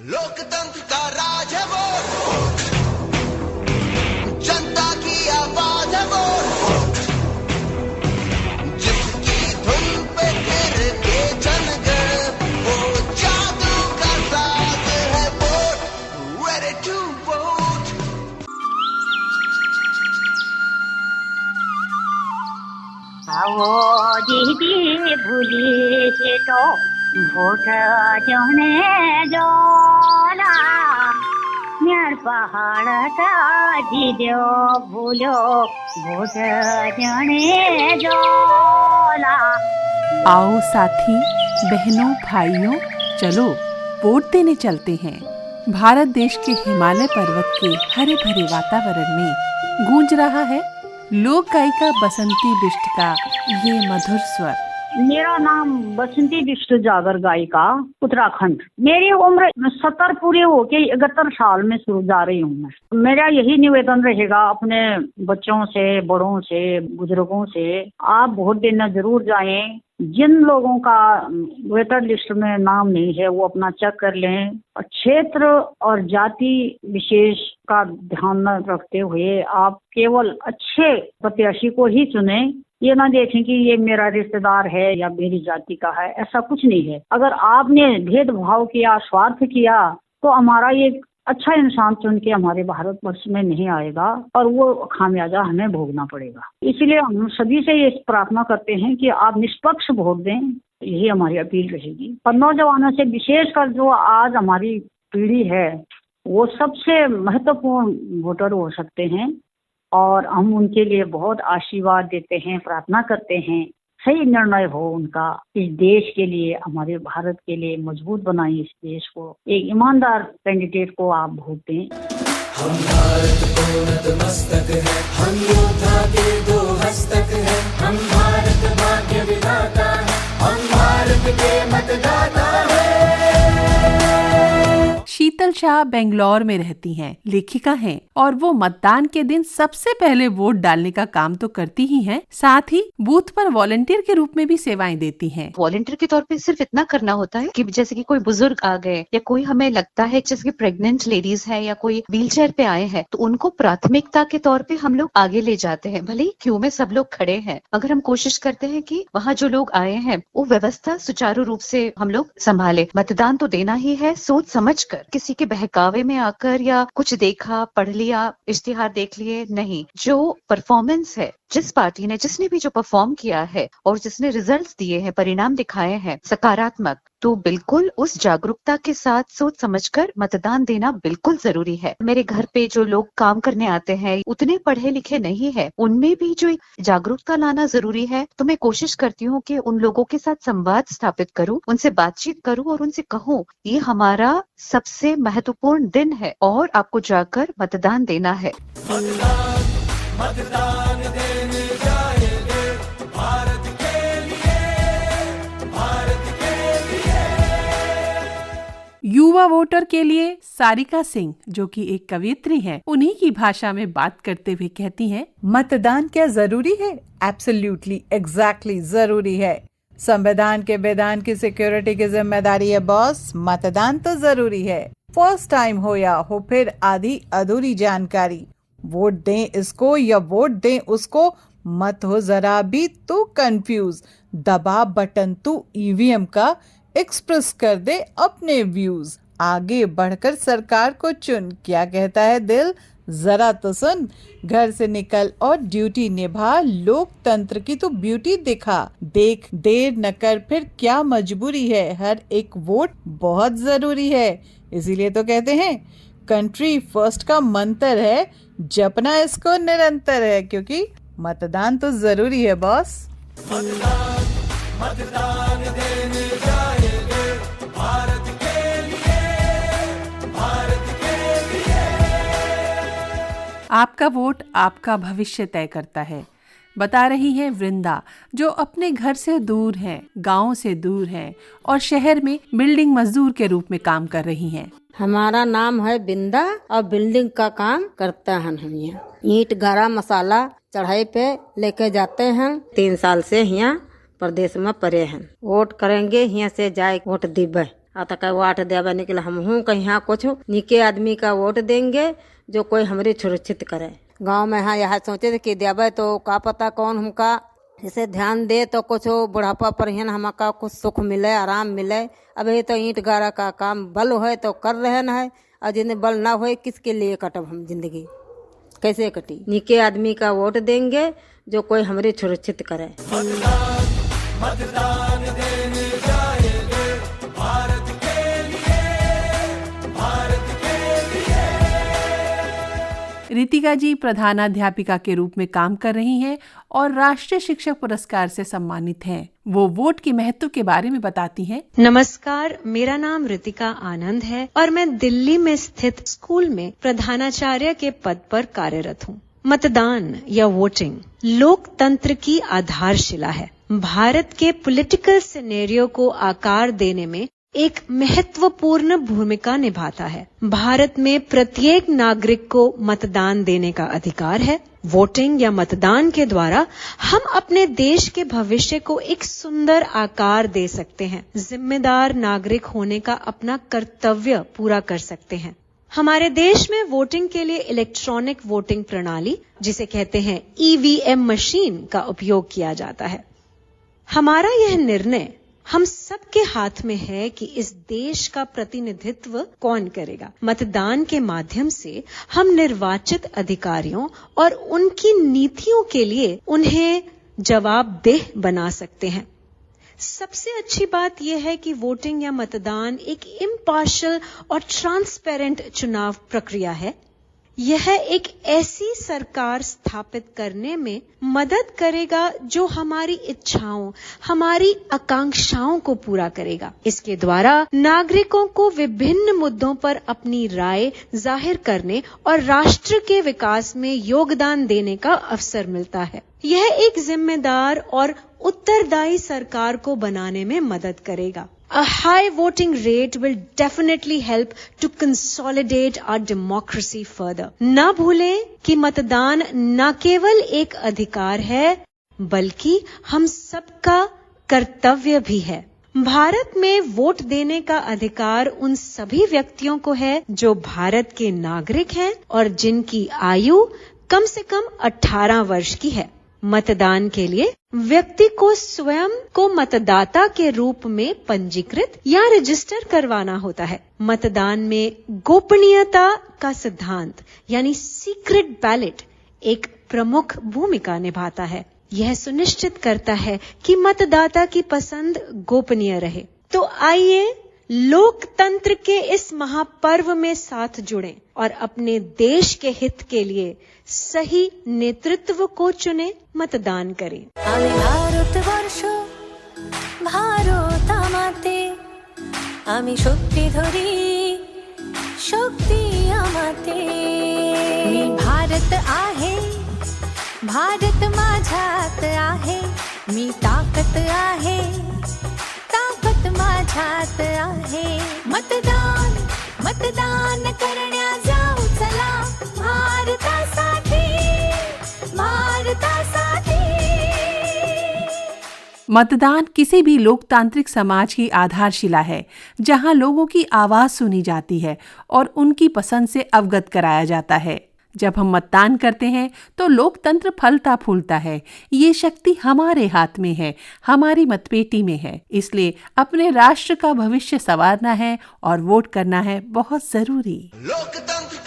लोकतंत्र का राज है वोट, जनता की आवाज है वोट, जिसकी धुन पे फिर के जनगण, वो जादू का साज है वोट, ready to vote। आओ दीदी भूली से तो ভোট জনে জলা মের পাহাড়টা দিও ভুলো ভোট জনে জলা। आओ साथी बहनों भाइयों, चलो वोट देने चलते हैं। भारत देश के हिमालय पर्वत के हरे भरे वातावरण में गूंज रहा है लोक गायिका बसंती बिष्ट का ये मधुर स्वर। मेरा नाम बसंती बिष्ट जागर गायिका, उत्तराखंड। मेरी उम्र 70 पूरी होके 71 साल में शुरू जा रही हूँ मैं। मेरा यही निवेदन रहेगा अपने बच्चों से, बड़ों से, बुजुर्गों से, आप वोट देने जरूर जाएं। जिन लोगों का वोटर लिस्ट में नाम नहीं है वो अपना चेक कर लें। क्षेत्र और जाति विशेष का ध्यान न रखते हुए आप केवल अच्छे प्रत्याशी को ही चुने। ये ना देखें कि ये मेरा रिश्तेदार है या मेरी जाति का है, ऐसा कुछ नहीं है। अगर आपने भेदभाव किया, स्वार्थ किया, तो हमारा ये अच्छा इंसान चुन के हमारे भारतवर्ष में नहीं आएगा और वो खामियाजा हमें भोगना पड़ेगा। इसलिए हम सभी से ये प्रार्थना करते हैं कि आप निष्पक्ष वोट दें, यही हमारी अपील रहेगी। और नौजवानों से विशेषकर जो आज हमारी पीढ़ी है वो सबसे महत्वपूर्ण वोटर हो सकते हैं और हम उनके लिए बहुत आशीर्वाद देते हैं, प्रार्थना करते हैं सही निर्णय हो उनका इस देश के लिए, हमारे भारत के लिए मजबूत बनाइए इस देश को। एक ईमानदार कैंडिडेट को आप वोट दें। हम भारत को नतमस्तक है, हम योद्धा के दो हस्तक है, हम भारत भाग्य विधाता है, हम भारत के मतदाता है। शीतल शाह बेंगलौर में रहती हैं, लेखिका हैं और वो मतदान के दिन सबसे पहले वोट डालने का काम तो करती ही हैं, साथ ही बूथ पर वॉलंटियर के रूप में भी सेवाएं देती हैं। वॉलंटियर के तौर पे सिर्फ इतना करना होता है कि जैसे कि कोई बुजुर्ग आ गए या कोई हमें लगता है जैसे कि प्रेग्नेंट लेडीज है या कोई व्हीलचेयर पे आए हैं, तो उनको प्राथमिकता के तौर पे हम लोग आगे ले जाते हैं। भले ही क्यू में सब लोग खड़े हैं, मगर हम कोशिश करते हैं कि वहाँ जो लोग आए हैं वो व्यवस्था सुचारू रूप से हम लोग संभाले। मतदान तो देना ही है सोच समझ कर, किसी के बहकावे में आकर या कुछ देखा पढ़ लिया इश्तिहार देख लिए नहीं। जो परफॉर्मेंस है, जिस पार्टी ने जिसने भी जो परफॉर्म किया है और जिसने रिजल्ट्स दिए हैं, परिणाम दिखाए हैं सकारात्मक, तो बिल्कुल उस जागरूकता के साथ सोच समझकर मतदान देना बिल्कुल जरूरी है। मेरे घर पे जो लोग काम करने आते हैं उतने पढ़े लिखे नहीं है, उनमें भी जो जागरूकता लाना जरूरी है। तो मैं कोशिश करती हूँ कि उन लोगों के साथ संवाद स्थापित करूँ, उनसे बातचीत करूँ और उनसे कहूँ ये हमारा सबसे महत्वपूर्ण दिन है और आपको जाकर मतदान देना है। मतदान देने जाएंगे भारत के लिए, भारत के लिए। युवा वोटर के लिए सारिका सिंह, जो कि एक कवयित्री हैं, उन्हीं की भाषा में बात करते हुए कहती हैं, मतदान क्या जरूरी है? एब्सोल्युटली, एग्जैक्टली जरूरी है। संविधान के विधान की सिक्योरिटी की जिम्मेदारी है बॉस। मतदान तो जरूरी है। फर्स्ट टाइम हो या हो फिर आधी अधूरी जानकारी, वोट दें इसको या वोट दें उसको, मत हो जरा भी तू कंफ्यूज। दबा बटन तू ईवीएम का, एक्सप्रेस कर दे अपने व्यूज। आगे बढ़कर सरकार को चुन, क्या कहता है दिल जरा तो सुन। घर से निकल और ड्यूटी निभा, लोकतंत्र की तो ब्यूटी दिखा। देख देर न कर फिर क्या मजबूरी है, हर एक वोट बहुत जरूरी है। इसीलिए तो कहते हैं कंट्री फर्स्ट का मंत्र है, जपना इसको निरंतर है, क्योंकि मतदान तो जरूरी है बॉस। मतदान मतदान देने जाएंगे भारत के लिए, भारत के लिए। आपका वोट आपका भविष्य तय करता है, बता रही हैं वृंदा, जो अपने घर से दूर हैं, गांव से दूर हैं और शहर में बिल्डिंग मजदूर के रूप में काम कर रही हैं। हमारा नाम है बिंदा और बिल्डिंग का काम करते हैं हम यहाँ। ईंट गारा मसाला चढ़ाई पे लेके जाते हैं। 3 साल से यहाँ प्रदेश में पड़े हैं। वोट करेंगे, यहाँ से जाए वोट दिबे। आता का वाट देवा निकल हम हूँ कहीं यहाँ कुछ निके आदमी का वोट देंगे जो कोई हमारी सुरक्षित करे। गांव में हाँ यह सोचे थे कि देवे तो का पता कौन हमका इसे ध्यान दे तो कुछ बुढ़ापा पर हमका कुछ सुख मिले आराम मिले। अब ये तो ईंट गारा का काम बल हो तो कर रहे न है और जिन्हें बल ना हो किसके लिए कटब हम जिंदगी कैसे कटी। निके आदमी का वोट देंगे जो कोई हमारी सुरक्षित करे। मतदान देने जाएंगे भारत के लिए, भारत के लिए। रितिका जी प्रधानाध्यापिका के रूप में काम कर रही हैं और राष्ट्रीय शिक्षक पुरस्कार से सम्मानित हैं। वो वोट के महत्व के बारे में बताती हैं। नमस्कार, मेरा नाम रितिका आनंद है और मैं दिल्ली में स्थित स्कूल में प्रधानाचार्य के पद पर कार्यरत हूँ। मतदान या वोटिंग लोकतंत्र की आधारशिला है। भारत के पॉलिटिकल सिनेरियो को आकार देने में एक महत्वपूर्ण भूमिका निभाता है। भारत में प्रत्येक नागरिक को मतदान देने का अधिकार है। वोटिंग या मतदान के द्वारा हम अपने देश के भविष्य को एक सुंदर आकार दे सकते हैं। जिम्मेदार नागरिक होने का अपना कर्तव्य पूरा कर सकते हैं। हमारे देश में वोटिंग के लिए इलेक्ट्रॉनिक वोटिंग प्रणाली, जिसे कहते हैं ईवीएम मशीन, का उपयोग किया जाता है। हमारा यह निर्णय हम सबके हाथ में है कि इस देश का प्रतिनिधित्व कौन करेगा। मतदान के माध्यम से हम निर्वाचित अधिकारियों और उनकी नीतियों के लिए उन्हें जवाबदेह बना सकते हैं। सबसे अच्छी बात यह है कि वोटिंग या मतदान एक इम्पार्शियल और ट्रांसपेरेंट चुनाव प्रक्रिया है। यह एक ऐसी सरकार स्थापित करने में मदद करेगा जो हमारी इच्छाओं, हमारी आकांक्षाओं को पूरा करेगा। इसके द्वारा नागरिकों को विभिन्न मुद्दों पर अपनी राय जाहिर करने और राष्ट्र के विकास में योगदान देने का अवसर मिलता है। यह एक जिम्मेदार और उत्तरदायी सरकार को बनाने में मदद करेगा। A high voting rate will definitely help to consolidate our democracy further. न भूलें कि मतदान न केवल एक अधिकार है बल्कि हम सबका कर्तव्य भी है। भारत में वोट देने का अधिकार उन सभी व्यक्तियों को है जो भारत के नागरिक हैं और जिनकी आयु कम से कम 18 वर्ष की है। मतदान के लिए व्यक्ति को स्वयं को मतदाता के रूप में पंजीकृत या रजिस्टर करवाना होता है। मतदान में गोपनीयता का सिद्धांत यानी सीक्रेट बैलेट एक प्रमुख भूमिका निभाता है। यह सुनिश्चित करता है कि मतदाता की पसंद गोपनीय रहे। तो आइए लोकतंत्र के इस महापर्व में साथ जुड़ें और अपने देश के हित के लिए सही नेतृत्व को चुने, मतदान करें। भारतवर्ष भारत आमाते आमी शक्ति धरी शक्ति आमाते मी भारत आहे भारत माझ्यात आहे मी ताकद आहे ताकद माझ्यात आहे मतदान मतदान करण्या जाऊ चला भारतासाठी भारतासाठी। मतदान किसी भी लोकतांत्रिक समाज की आधारशिला है जहां लोगों की आवाज सुनी जाती है और उनकी पसंद से अवगत कराया जाता है। जब हम मतदान करते हैं तो लोकतंत्र फलता फूलता है। ये शक्ति हमारे हाथ में है, हमारी मतपेटी में है। इसलिए अपने राष्ट्र का भविष्य संवारना है और वोट करना है बहुत जरूरी। लोकतंत्र